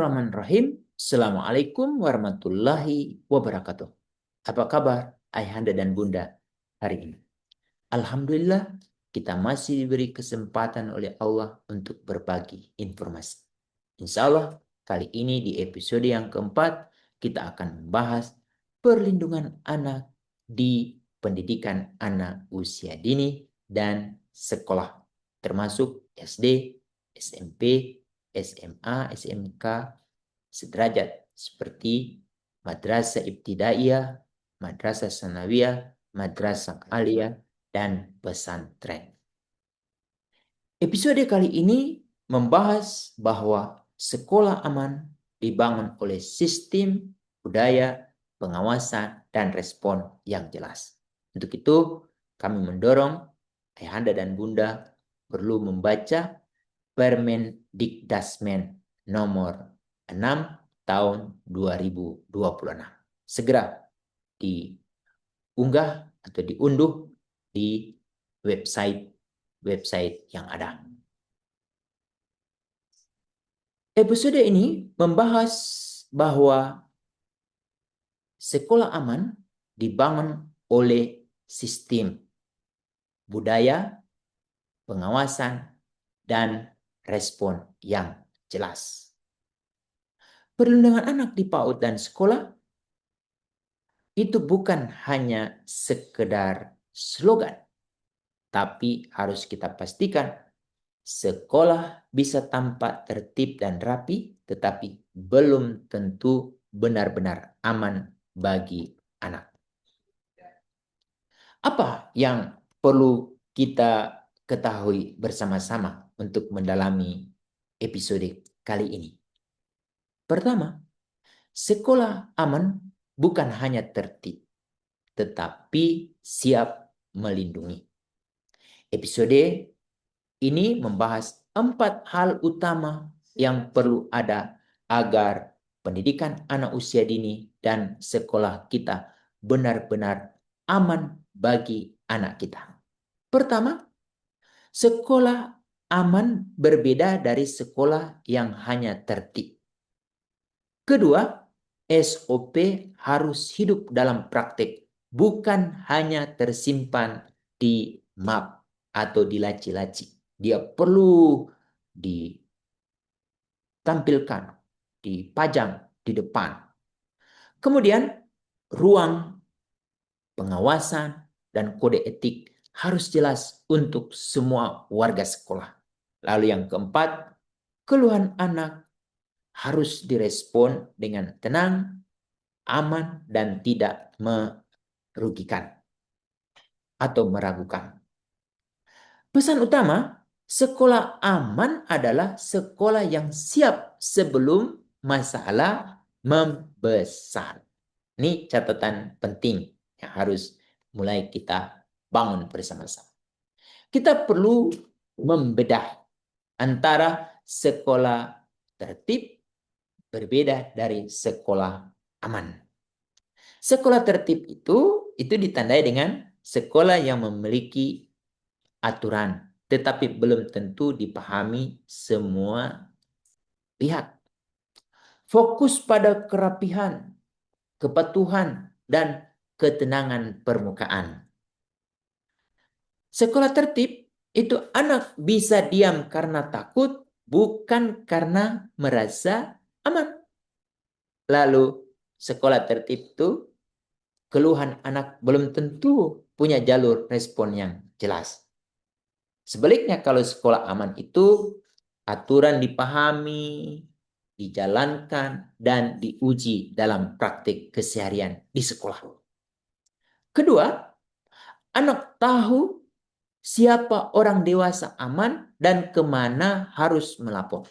Bismillahirrahmanirrahim. Assalamualaikum warahmatullahi wabarakatuh. Apa kabar ayahanda dan bunda hari ini? Alhamdulillah, kita masih diberi kesempatan oleh Allah untuk berbagi informasi. Insya Allah, kali ini di episode yang keempat, kita akan membahas perlindungan anak di pendidikan anak usia dini dan sekolah, termasuk SD, SMP, SMA, SMK, sederajat seperti madrasah ibtidaiyah, madrasah sanawiyah, madrasah aliyah, dan pesantren. Episode kali ini membahas bahwa sekolah aman dibangun oleh sistem, budaya, pengawasan, dan respon yang jelas. Untuk itu, kami mendorong ayahanda dan bunda perlu membaca Permendikdasmen nomor 6 tahun 2026. Segera diunggah atau diunduh di website yang ada. Episode ini membahas bahwa sekolah aman dibangun oleh sistem, budaya, pengawasan, dan respon yang jelas. Perlindungan anak di PAUD dan sekolah itu bukan hanya sekedar slogan, tapi harus kita pastikan sekolah bisa tampak tertib dan rapi, tetapi belum tentu benar-benar aman bagi anak. Apa yang perlu kita ketahui bersama-sama untuk mendalami episode kali ini? Pertama, sekolah aman bukan hanya tertib, tetapi siap melindungi. Episode ini membahas 4 hal utama yang perlu ada agar pendidikan anak usia dini dan sekolah kita benar-benar aman bagi anak kita. Pertama, sekolah aman berbeda dari sekolah yang hanya tertib. Kedua, SOP harus hidup dalam praktik, bukan hanya tersimpan di map atau di laci-laci. Dia perlu ditampilkan, dipajang di depan. Kemudian, ruang pengawasan dan kode etik harus jelas untuk semua warga sekolah. Lalu yang keempat, keluhan anak harus direspon dengan tenang, aman, dan tidak merugikan atau meragukan. Pesan utama, sekolah aman adalah sekolah yang siap sebelum masalah membesar. Ini catatan penting yang harus mulai kita bangun bersama-sama. Kita perlu membedah antara sekolah tertib berbeda dari sekolah aman. Sekolah tertib itu ditandai dengan sekolah yang memiliki aturan, tetapi belum tentu dipahami semua pihak. Fokus pada kerapihan, kepatuhan, dan ketenangan permukaan. Sekolah tertib itu anak bisa diam karena takut, bukan karena merasa aman. Lalu sekolah tertib itu keluhan anak belum tentu punya jalur respon yang jelas. Sebaliknya kalau sekolah aman itu aturan dipahami, dijalankan, dan diuji dalam praktik keseharian di sekolah. Kedua, anak tahu siapa orang dewasa aman dan kemana harus melapor.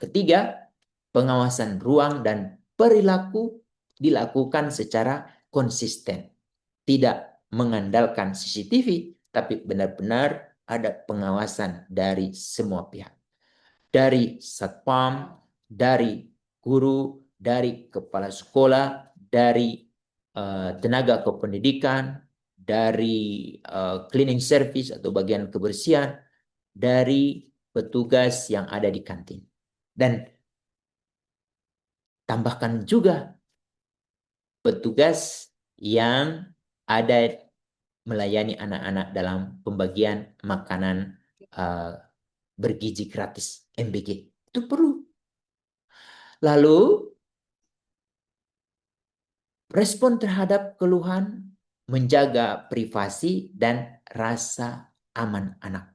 Ketiga, pengawasan ruang dan perilaku dilakukan secara konsisten. Tidak mengandalkan CCTV, tapi benar-benar ada pengawasan dari semua pihak. Dari satpam, dari guru, dari kepala sekolah, dari tenaga kependidikan, dari cleaning service atau bagian kebersihan, dari petugas yang ada di kantin. Dan Tambahkan juga petugas yang ada melayani anak-anak dalam pembagian makanan bergizi gratis MBG. Itu perlu. Lalu respon terhadap keluhan, menjaga privasi dan rasa aman anak.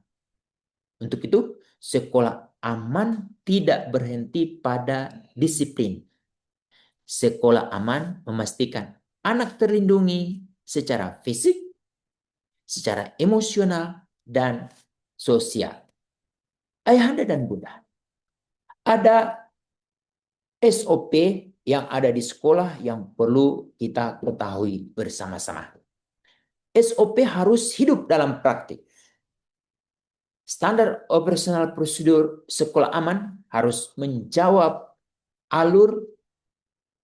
Untuk itu, sekolah aman tidak berhenti pada disiplin. Sekolah aman memastikan anak terlindungi secara fisik, secara emosional, dan sosial. Ayahanda dan bunda, ada SOP yang ada di sekolah yang perlu kita ketahui bersama-sama. SOP harus hidup dalam praktik. Standar operasional prosedur sekolah aman harus menjawab alur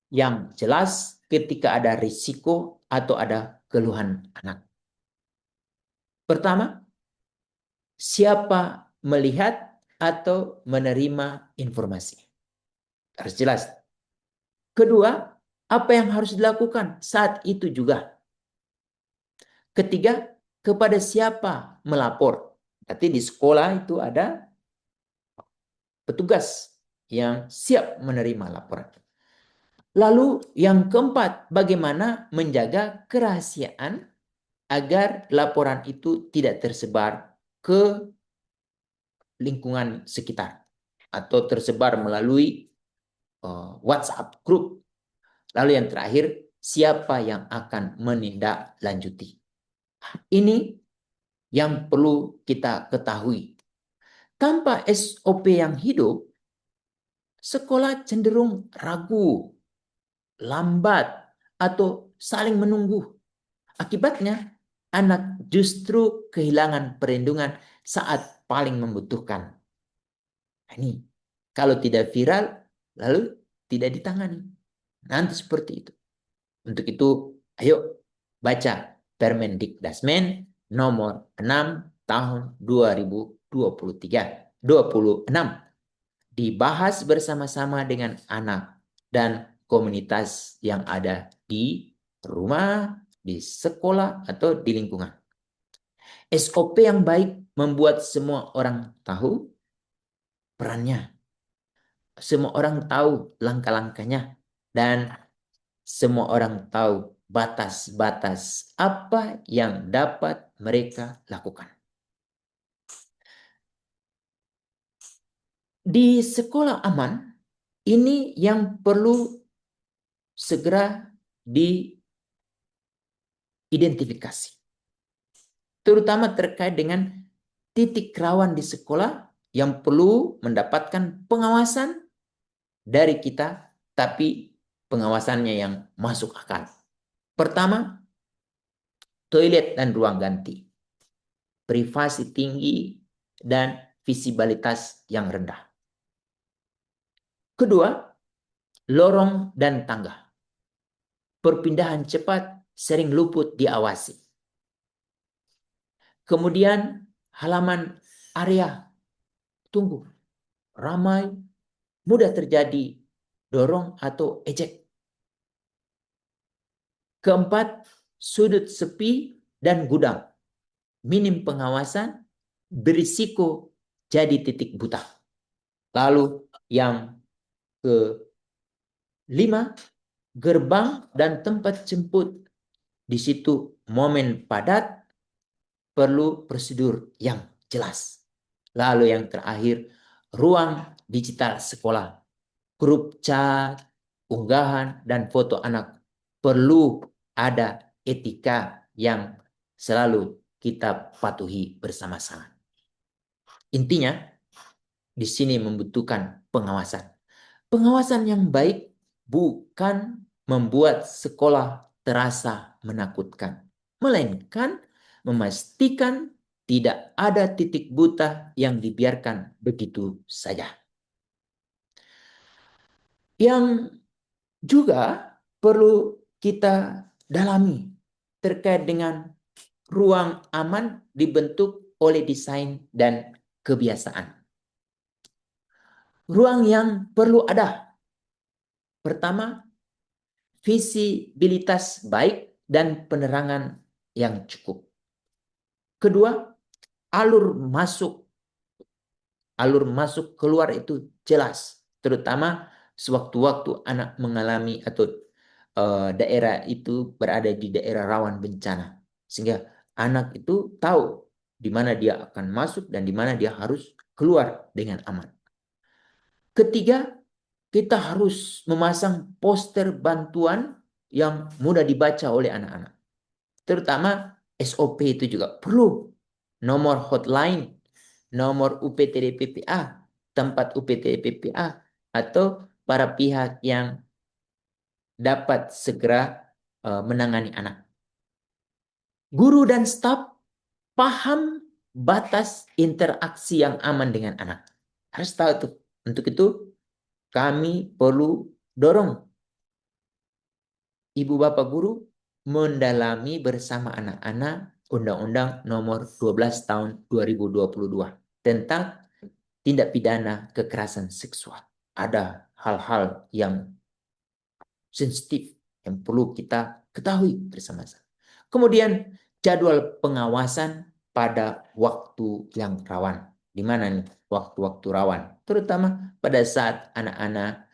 yang jelas ketika ada risiko atau ada keluhan anak. Pertama, siapa melihat atau menerima informasi. Harus jelas. Kedua, apa yang harus dilakukan saat itu juga. Ketiga, kepada siapa melapor. Berarti di sekolah itu ada petugas yang siap menerima laporan. Lalu yang keempat, bagaimana menjaga kerahasiaan agar laporan itu tidak tersebar ke lingkungan sekitar atau tersebar melalui WhatsApp group. Lalu yang terakhir, siapa yang akan menindaklanjuti. Ini yang perlu kita ketahui. Tanpa SOP yang hidup, sekolah cenderung ragu, lambat, atau saling menunggu. Akibatnya, anak justru kehilangan perlindungan saat paling membutuhkan. Ini kalau tidak viral, lalu tidak ditangani. Nanti seperti itu. Untuk itu, ayo baca Permendikdasmen nomor 6 tahun 2023-26. Dibahas bersama-sama dengan anak dan komunitas yang ada di rumah, di sekolah, atau di lingkungan. SOP yang baik membuat semua orang tahu perannya. Semua orang tahu langkah-langkahnya. Dan semua orang tahu batas-batas apa yang dapat mereka lakukan. Di sekolah aman, ini yang perlu segera diidentifikasi. Terutama terkait dengan titik rawan di sekolah yang perlu mendapatkan pengawasan dari kita, tapi pengawasannya yang masuk akal. Pertama, toilet dan ruang ganti. Privasi tinggi dan visibilitas yang rendah. Kedua, lorong dan tangga. Perpindahan cepat sering luput diawasi. Kemudian halaman area tunggu. Ramai, mudah terjadi dorong atau ejek. Keempat, sudut sepi dan gudang. Minim pengawasan, berisiko jadi titik buta. Lalu yang kelima, gerbang dan tempat jemput. Di situ momen padat, perlu prosedur yang jelas. Lalu yang terakhir, ruang digital sekolah. Grup chat, unggahan, dan foto anak. Perlu ada etika yang selalu kita patuhi bersama-sama. Intinya, di sini membutuhkan pengawasan. Pengawasan yang baik bukan membuat sekolah terasa menakutkan, melainkan memastikan tidak ada titik buta yang dibiarkan begitu saja. Yang juga perlu kita dalami terkait dengan ruang aman dibentuk oleh desain dan kebiasaan. Ruang yang perlu ada Pertama, visibilitas baik dan penerangan yang cukup. Kedua, alur masuk keluar itu jelas, terutama sewaktu-waktu anak mengalami atau daerah itu berada di daerah rawan bencana, sehingga anak itu tahu di mana dia akan masuk dan di mana dia harus keluar dengan aman. Ketiga, kita harus memasang poster bantuan yang mudah dibaca oleh anak-anak. Terutama SOP itu juga perlu. Nomor hotline, nomor UPTD PPA, tempat UPTD PPA, atau para pihak yang dapat segera menangani anak. Guru dan staf paham batas interaksi yang aman dengan anak. Harus tahu tuh. Untuk itu kami perlu dorong ibu bapak guru mendalami bersama anak-anak Undang-Undang Nomor 12 Tahun 2022 tentang tindak pidana kekerasan seksual. Ada hal-hal yang sensitif yang perlu kita ketahui bersama-sama. Kemudian jadwal pengawasan pada waktu yang rawan. Di mana nih waktu-waktu rawan? Terutama pada saat anak-anak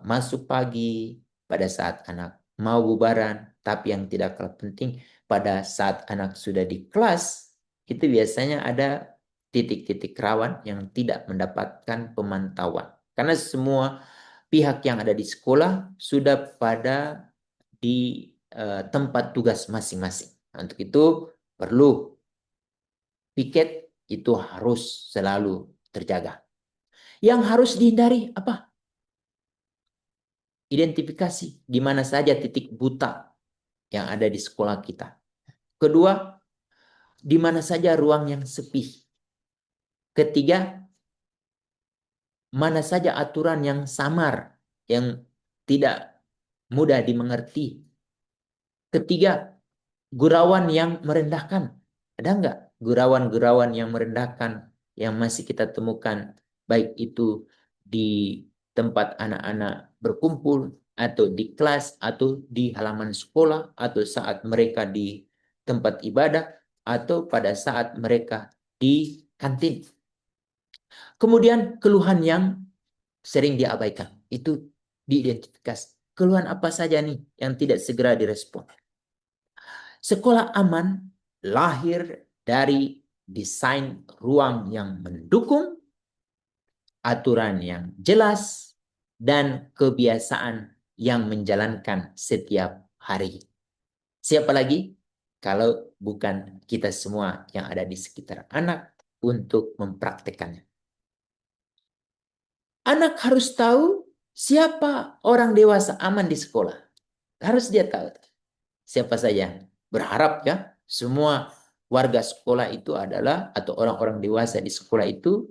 masuk pagi, pada saat anak mau bubaran, tapi yang tidak kalah penting pada saat anak sudah di kelas, itu biasanya ada titik-titik rawan yang tidak mendapatkan pemantauan. Karena semua pihak yang ada di sekolah sudah pada di tempat tugas masing-masing. Untuk itu perlu piket itu harus selalu terjaga. Yang harus dihindari apa? Identifikasi di mana saja titik buta yang ada di sekolah kita. Kedua, di mana saja ruang yang sepi. Ketiga, mana saja aturan yang samar, yang tidak mudah dimengerti. Ketiga, gurauan yang merendahkan. Ada nggak gurauan-gurauan yang merendahkan yang masih kita temukan, baik itu di tempat anak-anak berkumpul, atau di kelas, atau di halaman sekolah, atau saat mereka di tempat ibadah, atau pada saat mereka di kantin. Kemudian keluhan yang sering diabaikan, itu diidentifikasi. Keluhan apa saja nih yang tidak segera direspon. Sekolah aman lahir dari desain ruang yang mendukung, aturan yang jelas, dan kebiasaan yang menjalankan setiap hari. Siapa lagi kalau bukan kita semua yang ada di sekitar anak untuk mempraktekannya. Anak harus tahu siapa orang dewasa aman di sekolah. Harus dia tahu siapa saja. Berharap ya semua warga sekolah itu adalah atau orang-orang dewasa di sekolah itu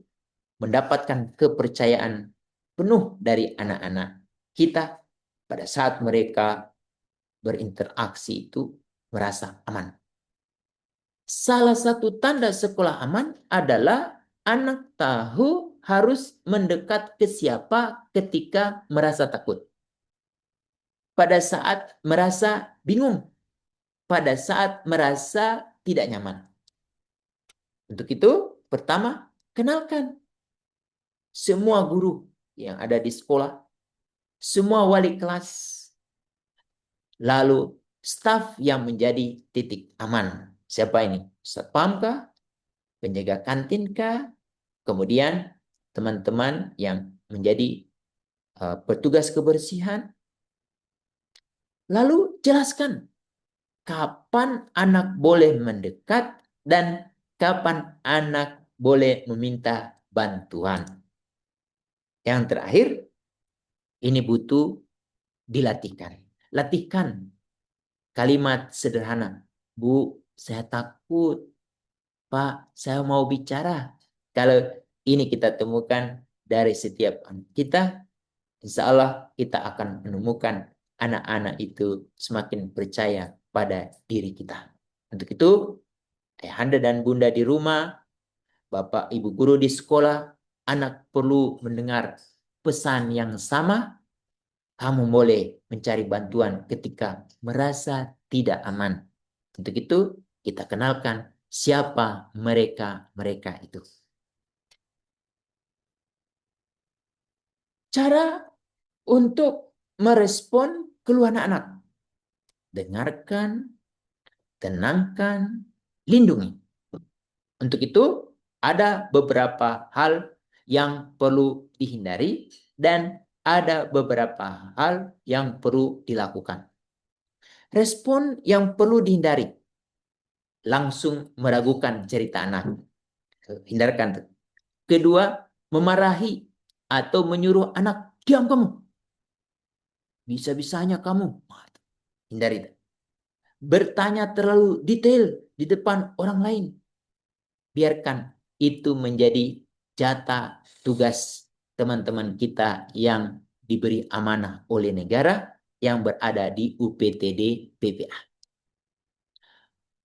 mendapatkan kepercayaan penuh dari anak-anak kita pada saat mereka berinteraksi itu merasa aman. Salah satu tanda sekolah aman adalah anak tahu harus mendekat ke siapa ketika merasa takut. Pada saat merasa bingung, pada saat merasa tidak nyaman. Untuk itu, pertama, kenalkan semua guru yang ada di sekolah, semua wali kelas, lalu staf yang menjadi titik aman. Siapa ini? Satpam kah? Penjaga kantin kah? Kemudian teman-teman yang menjadi petugas kebersihan. Lalu jelaskan kapan anak boleh mendekat dan kapan anak boleh meminta bantuan. Yang terakhir, ini butuh dilatihkan. Latihkan kalimat sederhana. Bu, saya takut. Pak, saya mau bicara. Kalau ini kita temukan dari setiap anak kita, insya Allah kita akan menemukan anak-anak itu semakin percaya pada diri kita. Untuk itu, ayahanda dan bunda di rumah, bapak ibu guru di sekolah, anak perlu mendengar pesan yang sama kamu boleh mencari bantuan ketika merasa tidak aman. Untuk itu, kita kenalkan siapa mereka itu. Cara untuk merespon keluhan anak. Dengarkan, tenangkan, lindungi. Untuk itu, ada beberapa hal yang perlu dihindari dan ada beberapa hal yang perlu dilakukan. Respon yang perlu dihindari. Langsung meragukan cerita anak. Hindarkan. Kedua, memarahi atau menyuruh anak, diam kamu. Bisa-bisanya kamu. Hindari. Bertanya terlalu detail di depan orang lain. Biarkan itu menjadi jatah tugas teman-teman kita yang diberi amanah oleh negara yang berada di UPTD PPA.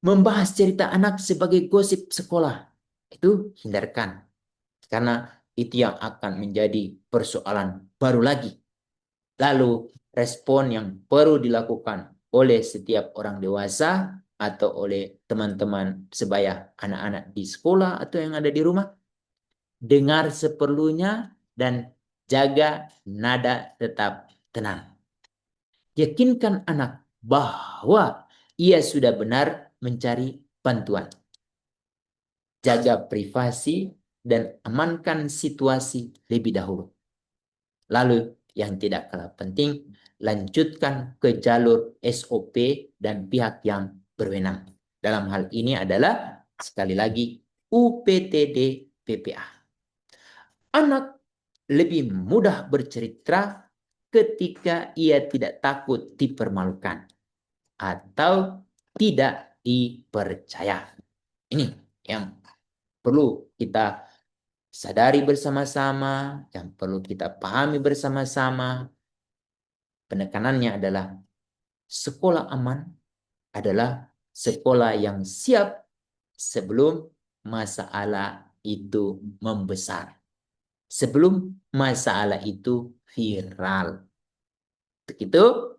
Membahas cerita anak sebagai gosip sekolah, itu hindarkan. Karena itu yang akan menjadi persoalan baru lagi. Lalu respon yang perlu dilakukan oleh setiap orang dewasa atau oleh teman-teman sebaya anak-anak di sekolah atau yang ada di rumah, dengar seperlunya dan jaga nada tetap tenang. Yakinkan anak bahwa ia sudah benar mencari bantuan. Jaga privasi dan amankan situasi lebih dahulu. Lalu yang tidak kalah penting, lanjutkan ke jalur SOP dan pihak yang berwenang. Dalam hal ini adalah, sekali lagi, UPTD PPA. Anak lebih mudah bercerita ketika ia tidak takut dipermalukan atau tidak dipercaya. Ini yang perlu kita sadari bersama-sama, yang perlu kita pahami bersama-sama. Penekanannya adalah sekolah aman adalah sekolah yang siap sebelum masalah itu membesar. Sebelum masalah itu viral. Begitu,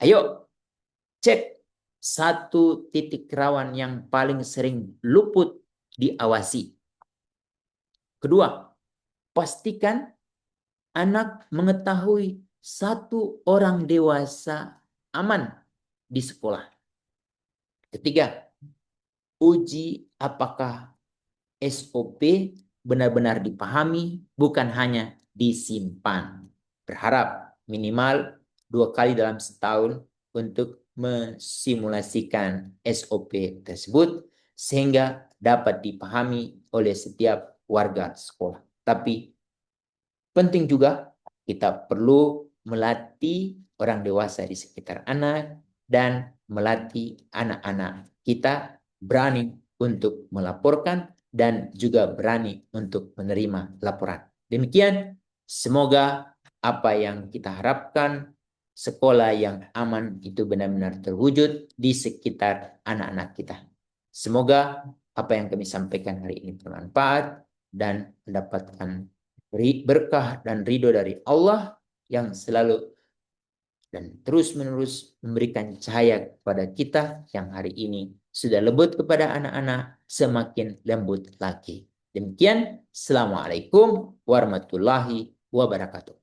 ayo cek satu titik rawan yang paling sering luput diawasi. Kedua, pastikan anak mengetahui satu orang dewasa aman di sekolah. Ketiga, uji apakah SOP benar-benar dipahami, bukan hanya disimpan. Berharap minimal 2 kali dalam setahun untuk mensimulasikan SOP tersebut sehingga dapat dipahami oleh setiap warga sekolah. Tapi penting juga kita perlu melatih orang dewasa di sekitar anak dan melatih anak-anak kita berani untuk melaporkan dan juga berani untuk menerima laporan. Demikian, semoga apa yang kita harapkan, sekolah yang aman itu benar-benar terwujud di sekitar anak-anak kita. Semoga apa yang kami sampaikan hari ini bermanfaat dan mendapatkan berkah dan ridho dari Allah yang selalu dan terus-menerus memberikan cahaya kepada kita yang hari ini sudah lembut kepada anak-anak, semakin lembut lagi. Demikian, Assalamualaikum warahmatullahi wabarakatuh.